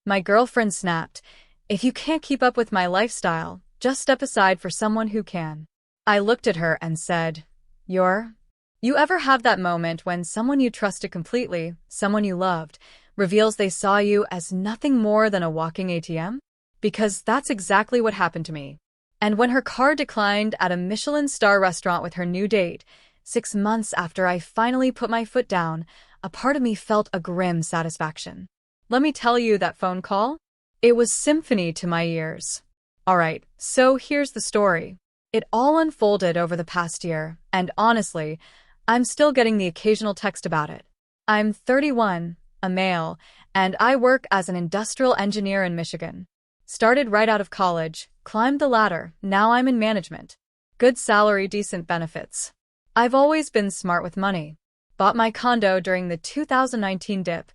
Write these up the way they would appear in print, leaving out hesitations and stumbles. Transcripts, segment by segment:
My girlfriend snapped, "If you can't keep up with my lifestyle, just step aside for someone who can." I looked at her and said, "You're?" You ever have that moment when someone you trusted completely, someone you loved, reveals they saw you as nothing more than a walking ATM? Because that's exactly what happened to me. And when her card declined at a Michelin star restaurant with her new date, 6 months after I finally put my foot down, a part of me felt a grim satisfaction. Let me tell you that phone call? It was symphony to my ears. Alright, so here's the story. It all unfolded over the past year, and honestly, I'm still getting the occasional text about it. I'm 31, a male, and I work as an industrial engineer in Michigan. Started right out of college, climbed the ladder, now I'm in management. Good salary, decent benefits. I've always been smart with money. Bought my condo during the 2019 dip,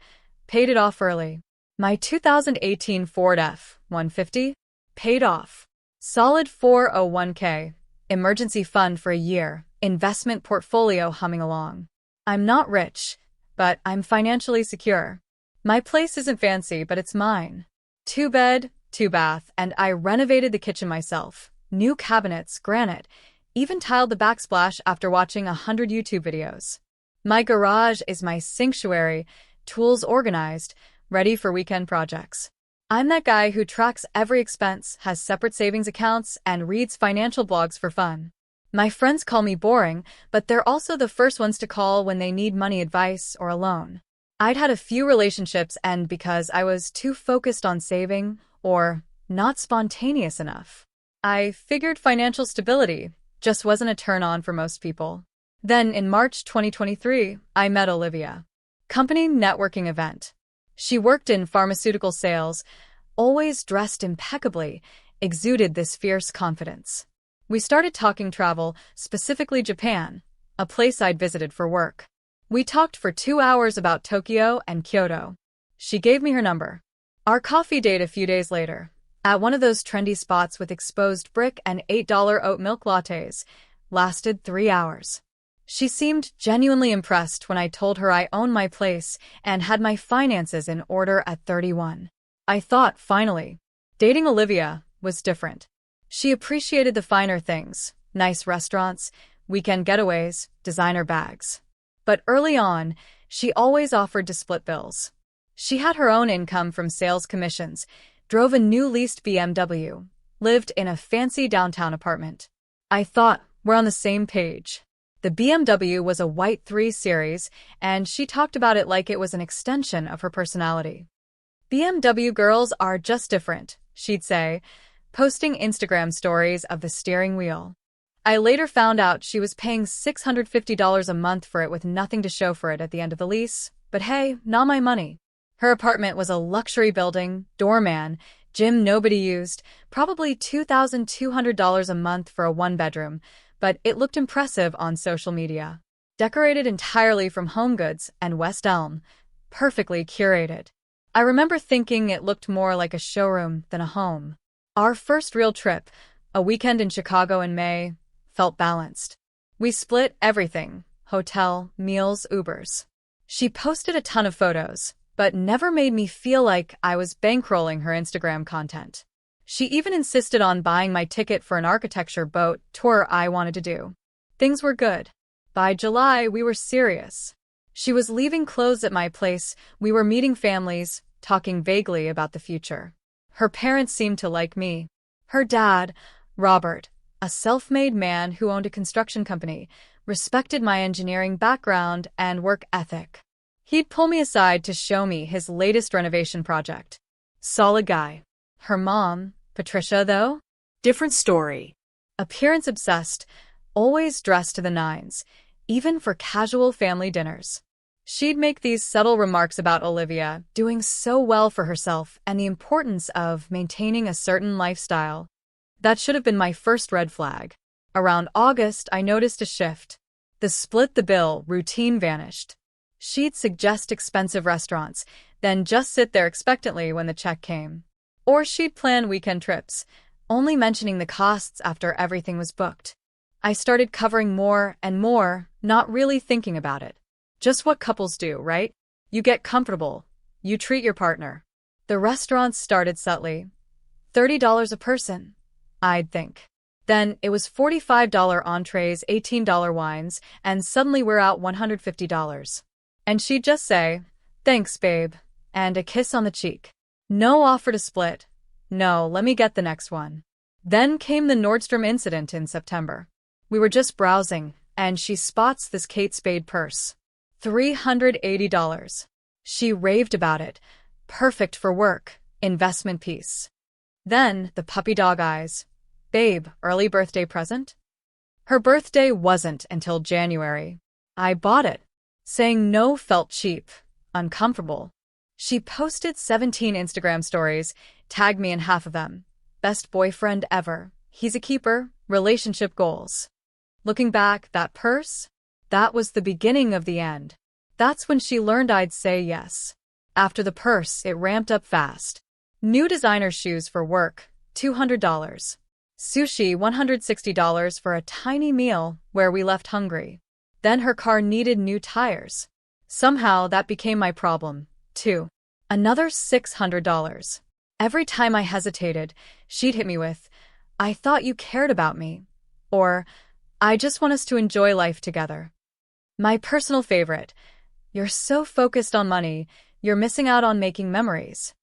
paid it off early. My 2018 Ford F-150? Paid off. Solid 401k, emergency fund for a year, investment portfolio humming along. I'm not rich, but I'm financially secure. My place isn't fancy, but it's mine. 2 bed, 2 bath, and I renovated the kitchen myself. New cabinets, granite, even tiled the backsplash after watching 100 YouTube videos. My garage is my sanctuary, tools organized, ready for weekend projects. I'm that guy who tracks every expense, has separate savings accounts, and reads financial blogs for fun. My friends call me boring, but they're also the first ones to call when they need money advice or a loan. I'd had a few relationships end because I was too focused on saving or not spontaneous enough. I figured financial stability just wasn't a turn-on for most people. Then, in March 2023, I met Olivia. Company networking event. She worked in pharmaceutical sales, always dressed impeccably, exuded this fierce confidence. We started talking travel, specifically Japan, a place I'd visited for work. We talked for 2 hours about Tokyo and Kyoto. She gave me her number. Our coffee date a few days later, at one of those trendy spots with exposed brick and $8 oat milk lattes, lasted 3 hours. She seemed genuinely impressed when I told her I owned my place and had my finances in order at 31. I thought, finally, dating Olivia was different. She appreciated the finer things, nice restaurants, weekend getaways, designer bags. But early on, she always offered to split bills. She had her own income from sales commissions, drove a new leased BMW, lived in a fancy downtown apartment. I thought, we're on the same page. The BMW was a white 3 Series, and she talked about it like it was an extension of her personality. BMW girls are just different, she'd say, posting Instagram stories of the steering wheel. I later found out she was paying $650 a month for it with nothing to show for it at the end of the lease, but hey, not my money. Her apartment was a luxury building, doorman, gym nobody used, probably $2,200 a month for a 1-bedroom, but it looked impressive on social media. Decorated entirely from home goods and West Elm, perfectly curated. I remember thinking it looked more like a showroom than a home. Our first real trip, a weekend in Chicago in May, felt balanced. We split everything, hotel, meals, Ubers. She posted a ton of photos, but never made me feel like I was bankrolling her Instagram content. She even insisted on buying my ticket for an architecture boat tour I wanted to do. Things were good. By July, we were serious. She was leaving clothes at my place, we were meeting families, talking vaguely about the future. Her parents seemed to like me. Her dad, Robert, a self-made man who owned a construction company, respected my engineering background and work ethic. He'd pull me aside to show me his latest renovation project. Solid guy. Her mom, Patricia, though? Different story. Appearance obsessed, always dressed to the nines, even for casual family dinners. She'd make these subtle remarks about Olivia doing so well for herself and the importance of maintaining a certain lifestyle. That should have been my first red flag. Around August, I noticed a shift. The split the bill routine vanished. She'd suggest expensive restaurants, then just sit there expectantly when the check came. Or she'd plan weekend trips, only mentioning the costs after everything was booked. I started covering more and more, not really thinking about it. Just what couples do, right? You get comfortable. You treat your partner. The restaurants started subtly. $30 a person, I'd think. Then it was $45 entrees, $18 wines, and suddenly we're out $150. And she'd just say, "Thanks, babe," and a kiss on the cheek. No offer to split. No, let me get the next one. Then came the Nordstrom incident in September. We were just browsing, and she spots this Kate Spade purse. $380. She raved about it. Perfect for work. Investment piece. Then, the puppy dog eyes. "Babe, early birthday present?" Her birthday wasn't until January. I bought it. Saying no felt cheap, uncomfortable. She posted 17 Instagram stories, tagged me in half of them. Best boyfriend ever. He's a keeper. Relationship goals. Looking back, that purse? That was the beginning of the end. That's when she learned I'd say yes. After the purse, it ramped up fast. New designer shoes for work, $200. Sushi, $160 for a tiny meal where we left hungry. Then her car needed new tires. Somehow that became my problem, too. Another $600. Every time I hesitated, she'd hit me with, "I thought you cared about me," or "I just want us to enjoy life together." My personal favorite, "You're so focused on money, you're missing out on making memories."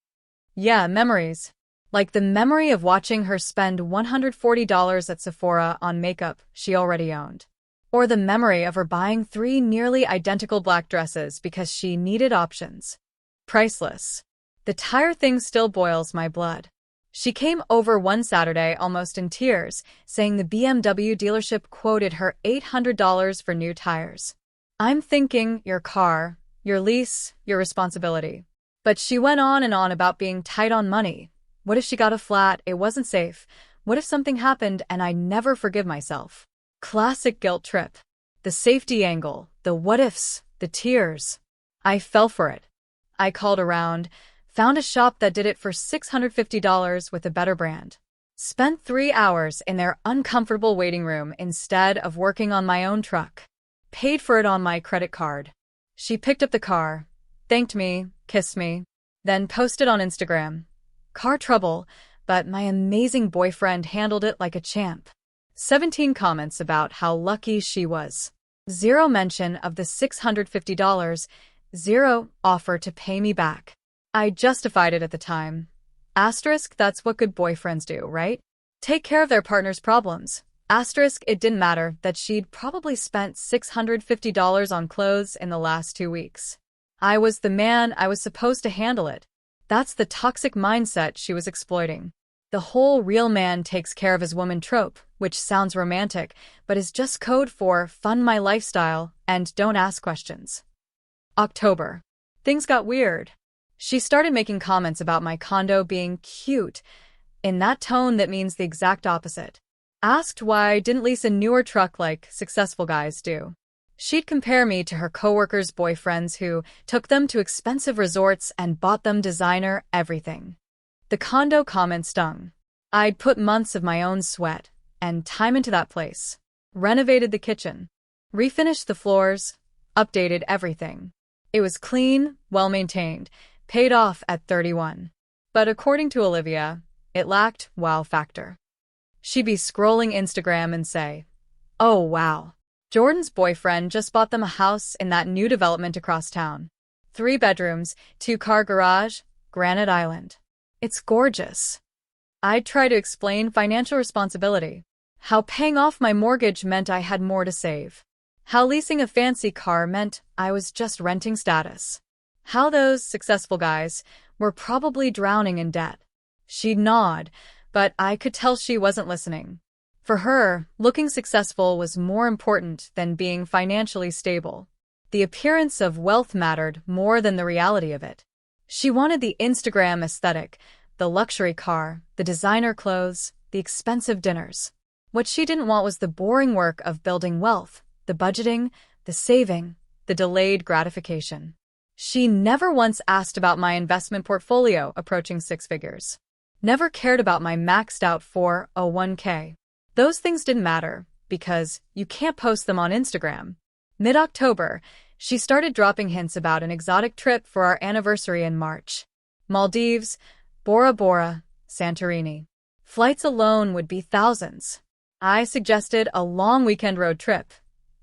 Yeah, memories. Like the memory of watching her spend $140 at Sephora on makeup she already owned. Or the memory of her buying 3 nearly identical black dresses because she needed options. Priceless. The tire thing still boils my blood. She came over one Saturday almost in tears, saying the BMW dealership quoted her $800 for new tires. I'm thinking, your car, your lease, your responsibility. But she went on and on about being tight on money. What if she got a flat, it wasn't safe? What if something happened and I never forgive myself? Classic guilt trip. The safety angle, the what-ifs, the tears. I fell for it. I called around, found a shop that did it for $650 with a better brand. Spent 3 hours in their uncomfortable waiting room instead of working on my own truck. Paid for it on my credit card. She picked up the car, thanked me, kissed me, then posted on Instagram. Car trouble, but my amazing boyfriend handled it like a champ. 17 comments about how lucky she was. 0 mention of the $650, 0 offer to pay me back. I justified it at the time. Asterisk, that's what good boyfriends do, right? Take care of their partner's problems. Asterisk, it didn't matter that she'd probably spent $650 on clothes in the last 2 weeks. I was the man, I was supposed to handle it. That's the toxic mindset she was exploiting. The whole real man takes care of his woman trope, which sounds romantic, but is just code for fund my lifestyle and don't ask questions. October. Things got weird. She started making comments about my condo being cute, in that tone that means the exact opposite. Asked why I didn't lease a newer truck like successful guys do. She'd compare me to her coworkers' boyfriends who took them to expensive resorts and bought them designer everything. The condo comment stung. I'd put months of my own sweat and time into that place. Renovated the kitchen. Refinished the floors. Updated everything. It was clean, well-maintained, paid off at 31. But according to Olivia, it lacked wow factor. She'd be scrolling Instagram and say, "Oh wow. Jordan's boyfriend just bought them a house in that new development across town. 3 bedrooms, 2-car garage, Granite Island. It's gorgeous." I'd try to explain financial responsibility. How paying off my mortgage meant I had more to save. How leasing a fancy car meant I was just renting status. How those successful guys were probably drowning in debt. She'd nod, but I could tell she wasn't listening. For her, looking successful was more important than being financially stable. The appearance of wealth mattered more than the reality of it. She wanted the Instagram aesthetic, the luxury car, the designer clothes, the expensive dinners. What she didn't want was the boring work of building wealth, the budgeting, the saving, the delayed gratification. She never once asked about my investment portfolio approaching 6 figures. Never cared about my maxed out 401k. Those things didn't matter, because you can't post them on Instagram. Mid-October, she started dropping hints about an exotic trip for our anniversary in March. Maldives, Bora Bora, Santorini. Flights alone would be thousands. I suggested a long weekend road trip.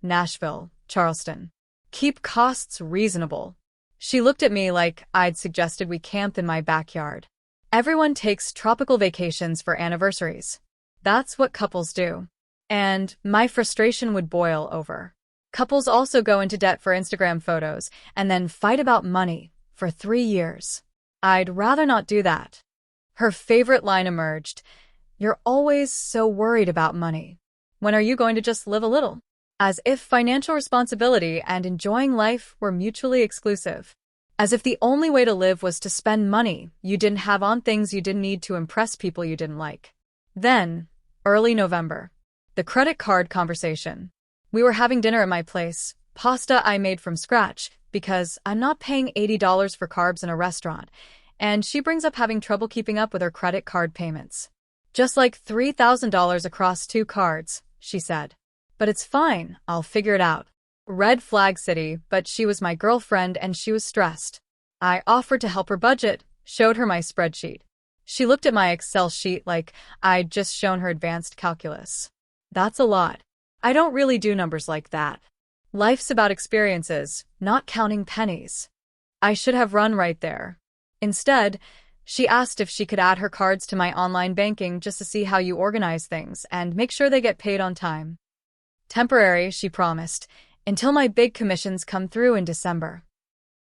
Nashville, Charleston. Keep costs reasonable. She looked at me like I'd suggested we camp in my backyard. Everyone takes tropical vacations for anniversaries. That's what couples do. And my frustration would boil over. Couples also go into debt for Instagram photos and then fight about money for 3 years. I'd rather not do that. Her favorite line emerged. You're always so worried about money. When are you going to just live a little? As if financial responsibility and enjoying life were mutually exclusive. As if the only way to live was to spend money you didn't have on things you didn't need to impress people you didn't like. Then, early November. The credit card conversation. We were having dinner at my place, pasta I made from scratch, because I'm not paying $80 for carbs in a restaurant, and she brings up having trouble keeping up with her credit card payments. Just like $3,000 across 2 cards, she said. But it's fine, I'll figure it out. Red flag city, but she was my girlfriend and she was stressed. I offered to help her budget, showed her my spreadsheet. She looked at my Excel sheet like I'd just shown her advanced calculus. That's a lot. I don't really do numbers like that. Life's about experiences, not counting pennies. I should have run right there. Instead, she asked if she could add her cards to my online banking just to see how you organize things and make sure they get paid on time. Temporary, she promised, until my big commissions come through in December.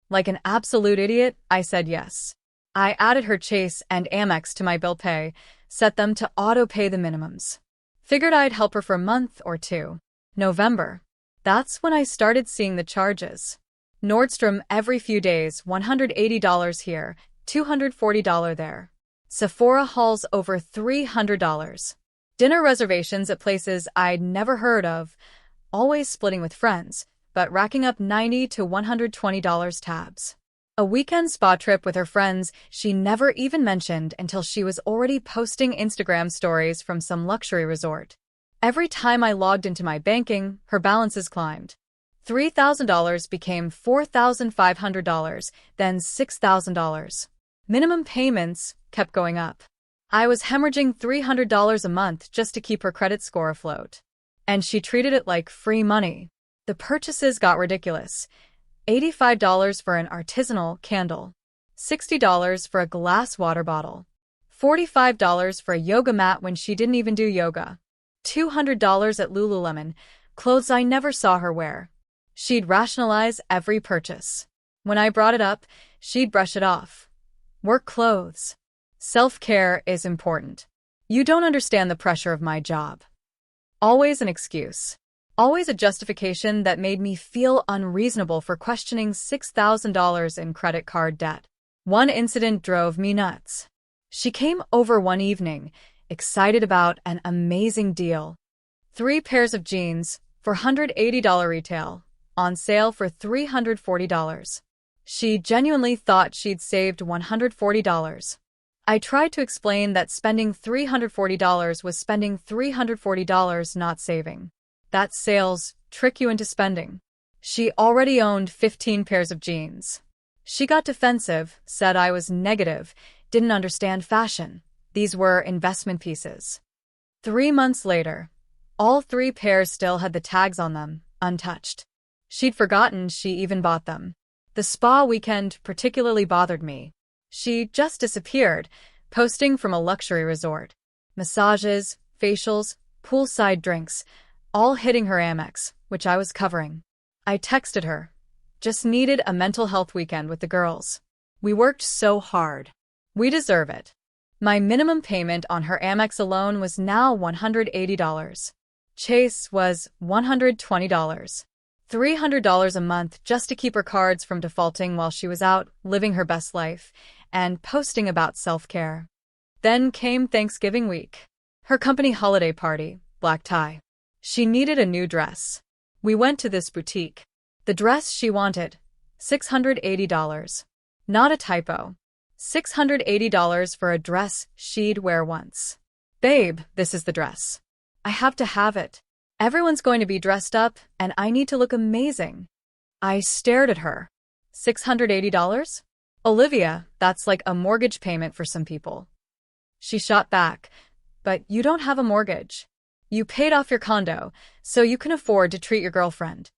Like an absolute idiot, I said yes. I added her Chase and Amex to my bill pay, set them to auto-pay the minimums. Figured I'd help her for a month or 2. November. That's when I started seeing the charges. Nordstrom every few days, $180 here, $240 there. Sephora hauls over $300. Dinner reservations at places I'd never heard of, always splitting with friends, but racking up $90 to $120 tabs. A weekend spa trip with her friends she never even mentioned until she was already posting Instagram stories from some luxury resort. Every time I logged into my banking, her balances climbed. $3,000 became $4,500, then $6,000. Minimum payments kept going up. I was hemorrhaging $300 a month just to keep her credit score afloat. And she treated it like free money. The purchases got ridiculous. $85 for an artisanal candle, $60 for a glass water bottle, $45 for a yoga mat when she didn't even do yoga, $200 at Lululemon, clothes I never saw her wear. She'd rationalize every purchase. When I brought it up, she'd brush it off. Work clothes. Self-care is important. You don't understand the pressure of my job. Always an excuse. Always a justification that made me feel unreasonable for questioning $6,000 in credit card debt. One incident drove me nuts. She came over one evening, excited about an amazing deal. 3 pairs of jeans, for $180 retail, on sale for $340. She genuinely thought she'd saved $140. I tried to explain that spending $340 was spending $340, not saving. That sales trick you into spending. She already owned 15 pairs of jeans. She got defensive, said I was negative, didn't understand fashion. These were investment pieces. 3 months later, all 3 pairs still had the tags on them, untouched. She'd forgotten she even bought them. The spa weekend particularly bothered me. She just disappeared, posting from a luxury resort. Massages, facials, poolside drinks, all hitting her Amex, which I was covering. I texted her. Just needed a mental health weekend with the girls. We worked so hard. We deserve it. My minimum payment on her Amex alone was now $180. Chase was $120. $300 a month just to keep her cards from defaulting while she was out living her best life and posting about self-care. Then came Thanksgiving week. Her company holiday party, black tie. She needed a new dress. We went to this boutique. The dress she wanted, $680. Not a typo. $680 for a dress she'd wear once. Babe, this is the dress. I have to have it. Everyone's going to be dressed up, and I need to look amazing. I stared at her. $680? Olivia, that's like a mortgage payment for some people. She shot back, but you don't have a mortgage. You paid off your condo, so you can afford to treat your girlfriend.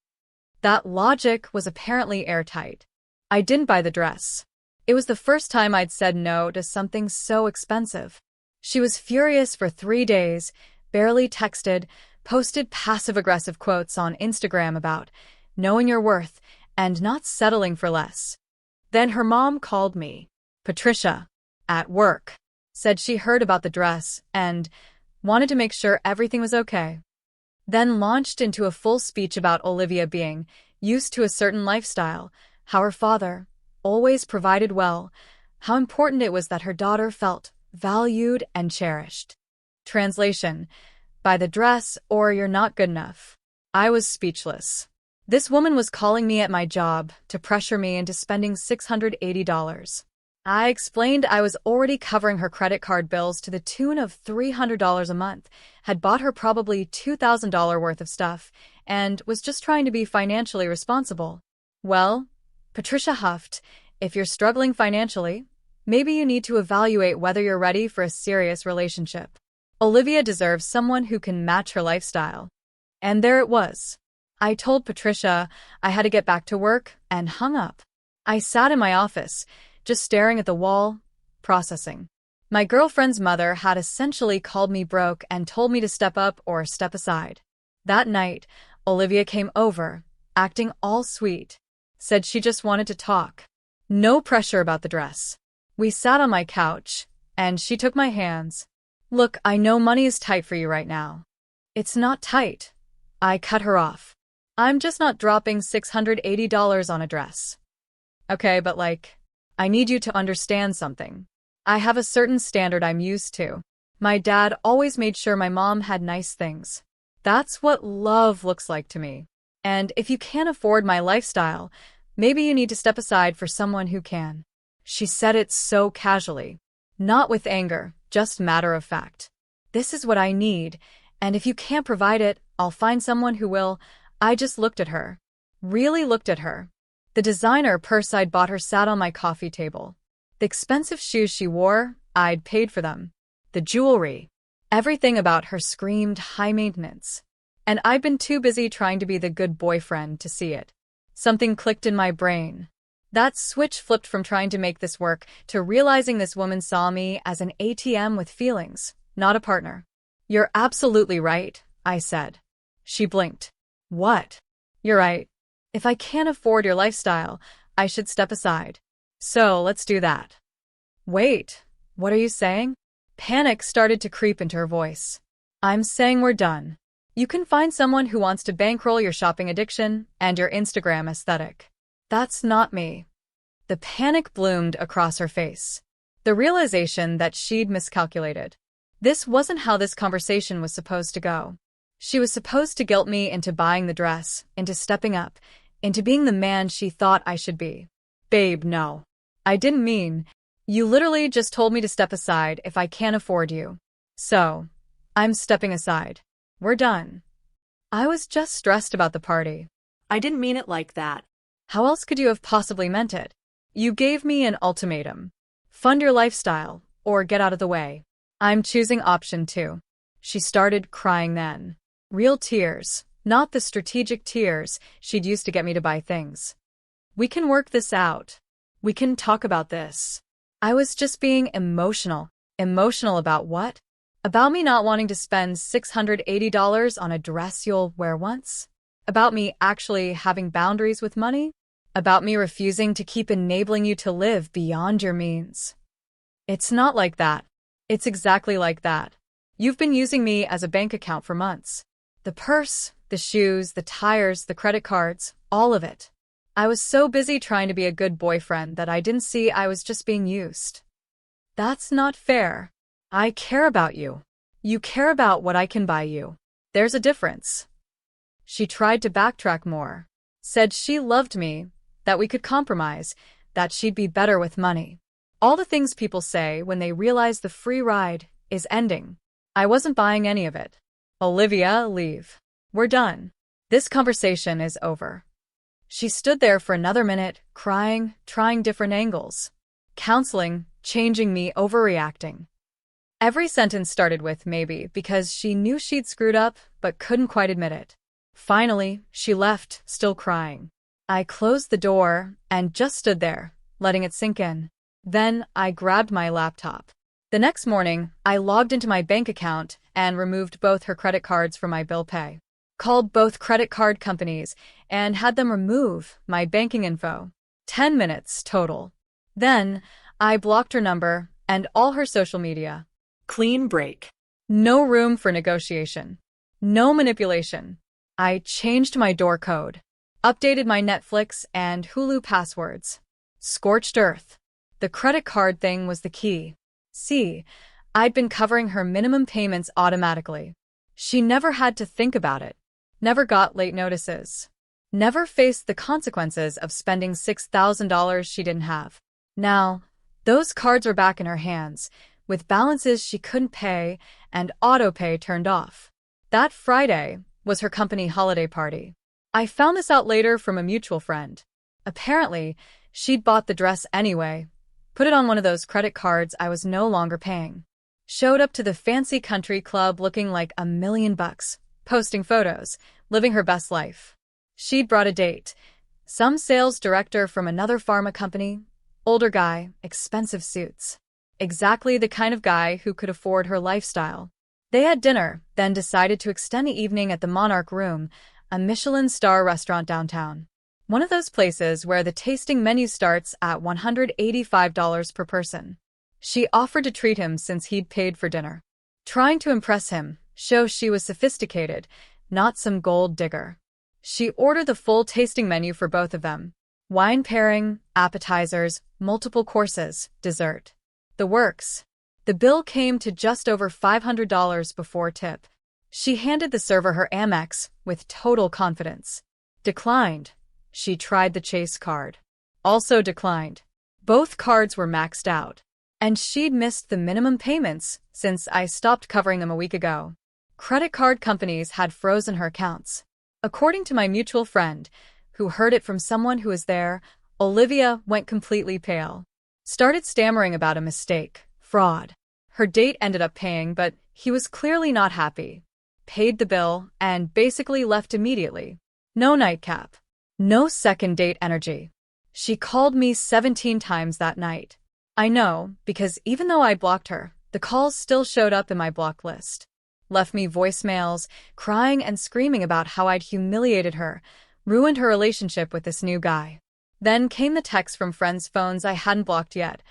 That logic was apparently airtight. I didn't buy the dress. It was the first time I'd said no to something so expensive. She was furious for 3 days, barely texted, posted passive-aggressive quotes on Instagram about knowing your worth and not settling for less. Then her mom called me. Patricia, at work, said she heard about the dress and wanted to make sure everything was okay. Then launched into a full speech about Olivia being used to a certain lifestyle, how her father always provided well, how important it was that her daughter felt valued and cherished. Translation: buy the dress or you're not good enough. I was speechless. This woman was calling me at my job to pressure me into spending $680. I explained I was already covering her credit card bills to the tune of $300 a month, had bought her probably $2,000 worth of stuff, and was just trying to be financially responsible. Well, Patricia huffed, if you're struggling financially, maybe you need to evaluate whether you're ready for a serious relationship. Olivia deserves someone who can match her lifestyle. And there it was. I told Patricia I had to get back to work and hung up. I sat in my office, just staring at the wall, processing. My girlfriend's mother had essentially called me broke and told me to step up or step aside. That night, Olivia came over, acting all sweet. Said she just wanted to talk. No pressure about the dress. We sat on my couch, and she took my hands. Look, I know money is tight for you right now. It's not tight. I cut her off. I'm just not dropping $680 on a dress. Okay, but I need you to understand something. I have a certain standard I'm used to. My dad always made sure my mom had nice things. That's what love looks like to me. And if you can't afford my lifestyle, maybe you need to step aside for someone who can. She said it so casually. Not with anger, just matter of fact. This is what I need, and if you can't provide it, I'll find someone who will. I just looked at her. Really looked at her. The designer purse I'd bought her sat on my coffee table. The expensive shoes she wore, I'd paid for them. The jewelry. Everything about her screamed high maintenance. And I'd been too busy trying to be the good boyfriend to see it. Something clicked in my brain. That switch flipped from trying to make this work to realizing this woman saw me as an ATM with feelings, not a partner. You're absolutely right, I said. She blinked. What? You're right. If I can't afford your lifestyle, I should step aside. So let's do that. Wait, what are you saying? Panic started to creep into her voice. I'm saying we're done. You can find someone who wants to bankroll your shopping addiction and your Instagram aesthetic. That's not me. The panic bloomed across her face. The realization that she'd miscalculated. This wasn't how this conversation was supposed to go. She was supposed to guilt me into buying the dress, into stepping up, into being the man she thought I should be. Babe, no. I didn't mean. You literally just told me to step aside if I can't afford you. So, I'm stepping aside. We're done. I was just stressed about the party. I didn't mean it like that. How else could you have possibly meant it? You gave me an ultimatum. Fund your lifestyle, or get out of the way. I'm choosing option 2. She started crying then. Real tears, not the strategic tears she'd used to get me to buy things. We can work this out. We can talk about this. I was just being emotional. Emotional about what? About me not wanting to spend $680 on a dress you'll wear once? About me actually having boundaries with money? About me refusing to keep enabling you to live beyond your means? It's not like that. It's exactly like that. You've been using me as a bank account for months. The purse, the shoes, the tires, the credit cards, all of it. I was so busy trying to be a good boyfriend that I didn't see I was just being used. That's not fair. I care about you. You care about what I can buy you. There's a difference. She tried to backtrack more. Said she loved me, that we could compromise, that she'd be better with money. All the things people say when they realize the free ride is ending. I wasn't buying any of it. Olivia, leave. We're done. This conversation is over. She stood there for another minute, crying, trying different angles. Counseling, changing me, overreacting. Every sentence started with maybe because she knew she'd screwed up but couldn't quite admit it. Finally, she left, still crying. I closed the door and just stood there, letting it sink in. Then I grabbed my laptop. The next morning, I logged into my bank account and removed both her credit cards from my bill pay. Called both credit card companies and had them remove my banking info. 10 minutes total. Then, I blocked her number and all her social media. Clean break. No room for negotiation. No manipulation. I changed my door code. Updated my Netflix and Hulu passwords. Scorched earth. The credit card thing was the key. See, I'd been covering her minimum payments automatically. She never had to think about it. Never got late notices. Never faced the consequences of spending $6,000 she didn't have. Now, those cards were back in her hands, with balances she couldn't pay and autopay turned off. That Friday was her company holiday party. I found this out later from a mutual friend. Apparently, she'd bought the dress anyway, put it on one of those credit cards I was no longer paying. Showed up to the fancy country club looking like $1,000,000, posting photos, living her best life. She'd brought a date. Some sales director from another pharma company. Older guy, expensive suits. Exactly the kind of guy who could afford her lifestyle. They had dinner, then decided to extend the evening at the Monarch Room, a Michelin star restaurant downtown. One of those places where the tasting menu starts at $185 per person. She offered to treat him since he'd paid for dinner. Trying to impress him, show she was sophisticated, not some gold digger. She ordered the full tasting menu for both of them. Wine pairing, appetizers, multiple courses, dessert. The works. The bill came to just over $500 before tip. She handed the server her Amex with total confidence. Declined. She tried the Chase card. Also declined. Both cards were maxed out. And she'd missed the minimum payments since I stopped covering them a week ago. Credit card companies had frozen her accounts. According to my mutual friend, who heard it from someone who was there, Olivia went completely pale. Started stammering about a mistake, fraud. Her date ended up paying, but he was clearly not happy. Paid the bill and basically left immediately. No nightcap. No second date energy. She called me 17 times that night. I know, because even though I blocked her, the calls still showed up in my block list. Left me voicemails, crying and screaming about how I'd humiliated her, ruined her relationship with this new guy. Then came the texts from friends' phones I hadn't blocked yet.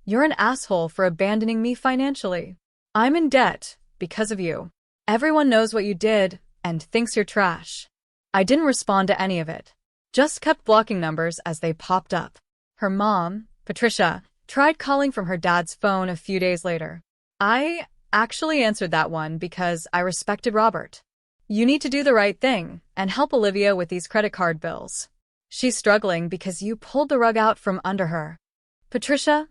You're an asshole for abandoning me financially. I'm in debt because of you. Everyone knows what you did and thinks you're trash. I didn't respond to any of it. Just kept blocking numbers as they popped up. Her mom, Patricia, tried calling from her dad's phone a few days later. I actually answered that one because I respected Robert. You need to do the right thing and help Olivia with these credit card bills. She's struggling because you pulled the rug out from under her. Patricia,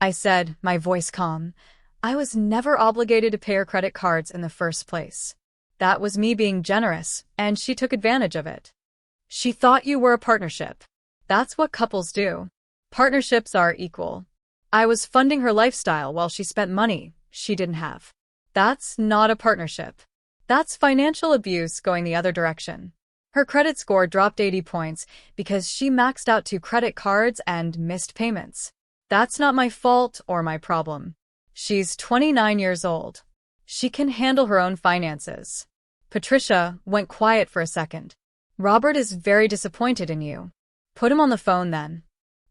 I said, my voice calm, I was never obligated to pay her credit cards in the first place. That was me being generous, and she took advantage of it. She thought you were a partnership. That's what couples do. Partnerships are equal. I was funding her lifestyle while she spent money she didn't have. That's not a partnership. That's financial abuse going the other direction. Her credit score dropped 80 points because she maxed out 2 credit cards and missed payments. That's not my fault or my problem. She's 29 years old. She can handle her own finances. Patricia went quiet for a second. Robert is very disappointed in you. Put him on the phone then.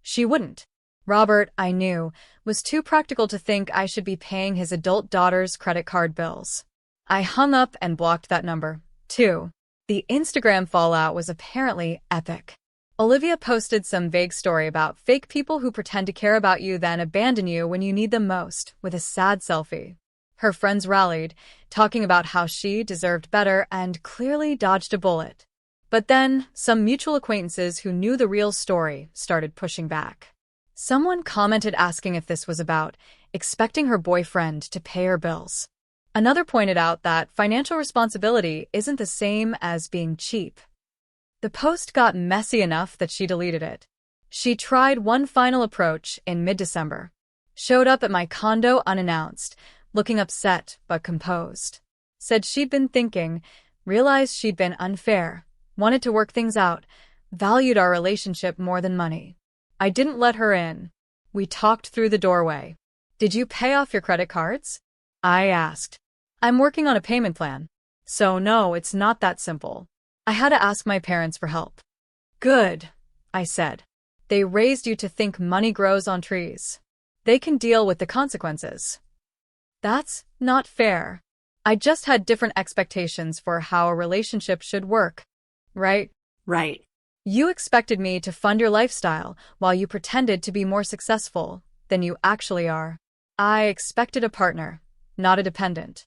She wouldn't. Robert, I knew, was too practical to think I should be paying his adult daughter's credit card bills. I hung up and blocked that number, too. The Instagram fallout was apparently epic. Olivia posted some vague story about fake people who pretend to care about you then abandon you when you need them most, with a sad selfie. Her friends rallied, talking about how she deserved better and clearly dodged a bullet. But then, some mutual acquaintances who knew the real story started pushing back. Someone commented asking if this was about expecting her boyfriend to pay her bills. Another pointed out that financial responsibility isn't the same as being cheap. The post got messy enough that she deleted it. She tried one final approach in mid-December. Showed up at my condo unannounced, looking upset but composed. Said she'd been thinking, realized she'd been unfair, wanted to work things out, valued our relationship more than money. I didn't let her in. We talked through the doorway. Did you pay off your credit cards? I asked. I'm working on a payment plan. So no, it's not that simple. I had to ask my parents for help. Good, I said. They raised you to think money grows on trees. They can deal with the consequences. That's not fair. I just had different expectations for how a relationship should work. Right? Right. You expected me to fund your lifestyle while you pretended to be more successful than you actually are. I expected a partner, not a dependent.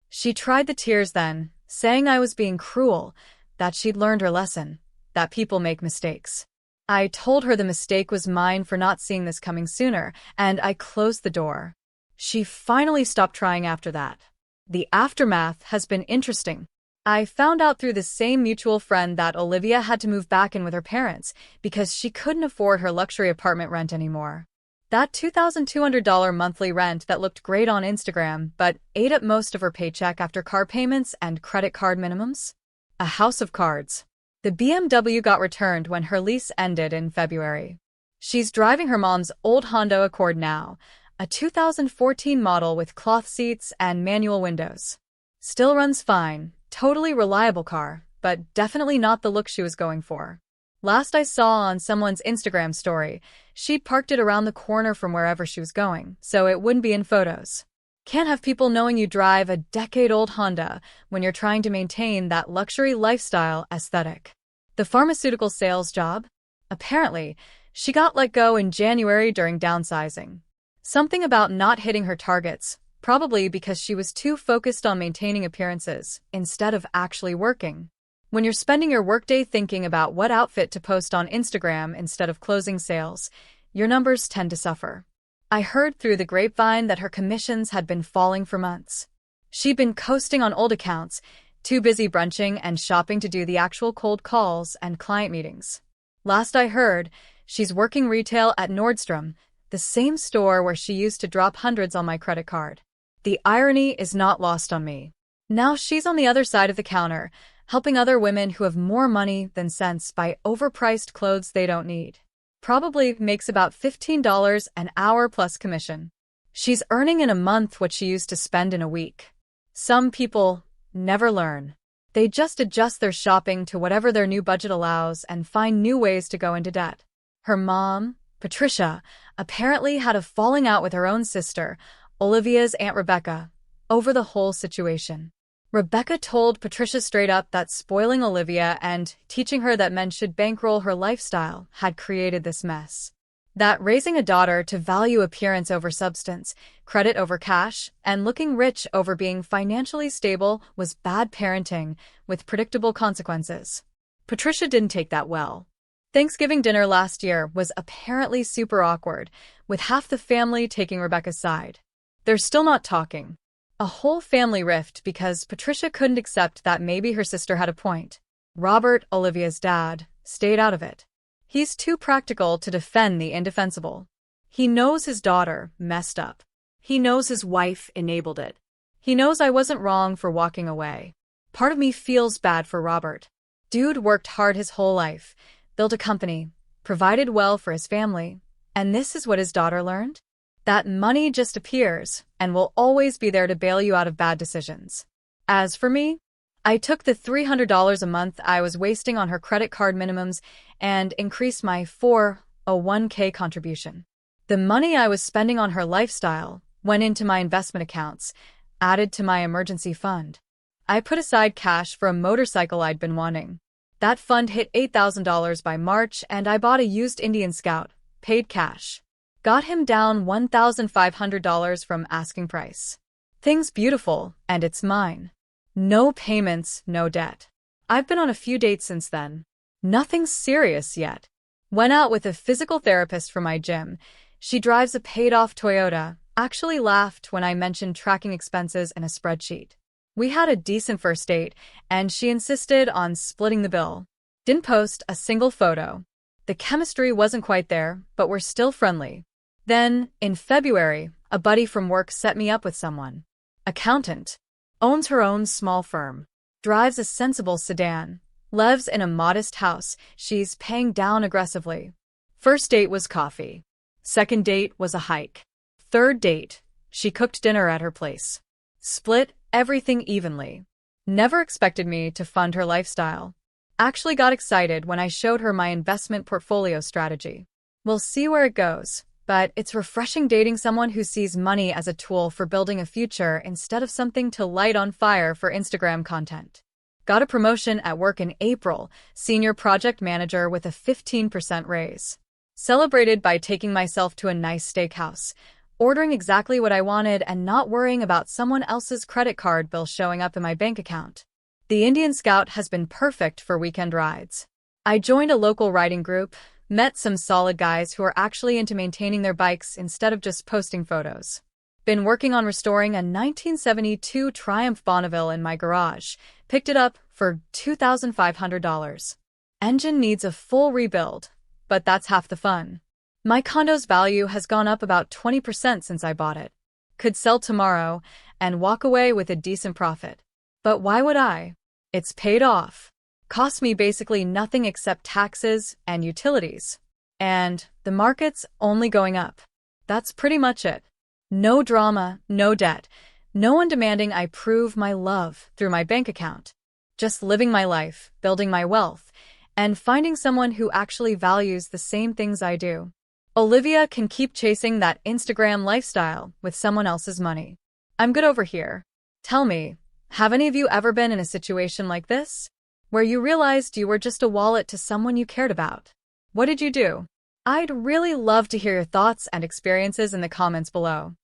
She tried the tears then, saying I was being cruel, that she'd learned her lesson, that people make mistakes. I told her the mistake was mine for not seeing this coming sooner, and I closed the door. She finally stopped trying after that. The aftermath has been interesting. I found out through the same mutual friend that Olivia had to move back in with her parents because she couldn't afford her luxury apartment rent anymore. That $2,200 monthly rent that looked great on Instagram but ate up most of her paycheck after car payments and credit card minimums? A house of cards. The BMW got returned when her lease ended in February. She's driving her mom's old Honda Accord now, a 2014 model with cloth seats and manual windows. Still runs fine, totally reliable car, but definitely not the look she was going for. Last I saw on someone's Instagram story, she'd parked it around the corner from wherever she was going, so it wouldn't be in photos. Can't have people knowing you drive a decade-old Honda when you're trying to maintain that luxury lifestyle aesthetic. The pharmaceutical sales job? Apparently, she got let go in January during downsizing. Something about not hitting her targets, probably because she was too focused on maintaining appearances instead of actually working. When you're spending your workday thinking about what outfit to post on Instagram instead of closing sales, your numbers tend to suffer. I heard through the grapevine that her commissions had been falling for months. She'd been coasting on old accounts, too busy brunching and shopping to do the actual cold calls and client meetings. Last I heard, she's working retail at Nordstrom, the same store where she used to drop hundreds on my credit card. The irony is not lost on me. Now she's on the other side of the counter, helping other women who have more money than sense buy overpriced clothes they don't need. Probably makes about $15 an hour plus commission. She's earning in a month what she used to spend in a week. Some people never learn. They just adjust their shopping to whatever their new budget allows and find new ways to go into debt. Her mom, Patricia, apparently had a falling out with her own sister, Olivia's Aunt Rebecca, over the whole situation. Rebecca told Patricia straight up that spoiling Olivia and teaching her that men should bankroll her lifestyle had created this mess. That raising a daughter to value appearance over substance, credit over cash, and looking rich over being financially stable was bad parenting with predictable consequences. Patricia didn't take that well. Thanksgiving dinner last year was apparently super awkward, with half the family taking Rebecca's side. They're still not talking. A whole family rift because Patricia couldn't accept that maybe her sister had a point. Robert, Olivia's dad, stayed out of it. He's too practical to defend the indefensible. He knows his daughter messed up. He knows his wife enabled it. He knows I wasn't wrong for walking away. Part of me feels bad for Robert. Dude worked hard his whole life, built a company, provided well for his family, and this is what his daughter learned? That money just appears and will always be there to bail you out of bad decisions. As for me, I took the $300 a month I was wasting on her credit card minimums and increased my 401k contribution. The money I was spending on her lifestyle went into my investment accounts, added to my emergency fund. I put aside cash for a motorcycle I'd been wanting. That fund hit $8,000 by March and I bought a used Indian Scout, paid cash. Got him down $1,500 from asking price. Thing's beautiful, and it's mine. No payments, no debt. I've been on a few dates since then. Nothing serious yet. Went out with a physical therapist from my gym. She drives a paid-off Toyota. Actually laughed when I mentioned tracking expenses in a spreadsheet. We had a decent first date, and she insisted on splitting the bill. Didn't post a single photo. The chemistry wasn't quite there, but we're still friendly. Then, in February, a buddy from work set me up with someone. Accountant. Owns her own small firm. Drives a sensible sedan. Lives in a modest house. She's paying down aggressively. First date was coffee. Second date was a hike. Third date, she cooked dinner at her place. Split everything evenly. Never expected me to fund her lifestyle. Actually got excited when I showed her my investment portfolio strategy. We'll see where it goes, but it's refreshing dating someone who sees money as a tool for building a future instead of something to light on fire for Instagram content. Got a promotion at work in April, senior project manager with a 15% raise. Celebrated by taking myself to a nice steakhouse, ordering exactly what I wanted and not worrying about someone else's credit card bill showing up in my bank account. The Indian Scout has been perfect for weekend rides. I joined a local riding group, met some solid guys who are actually into maintaining their bikes instead of just posting photos. Been working on restoring a 1972 Triumph Bonneville in my garage, picked it up for $2,500. Engine needs a full rebuild, but that's half the fun. My condo's value has gone up about 20% since I bought it. Could sell tomorrow and walk away with a decent profit. But why would I? It's paid off. Cost me basically nothing except taxes and utilities. And the market's only going up. That's pretty much it. No drama, no debt, no one demanding I prove my love through my bank account. Just living my life, building my wealth, and finding someone who actually values the same things I do. Olivia can keep chasing that Instagram lifestyle with someone else's money. I'm good over here. Tell me, have any of you ever been in a situation like this? Where you realized you were just a wallet to someone you cared about? What did you do? I'd really love to hear your thoughts and experiences in the comments below.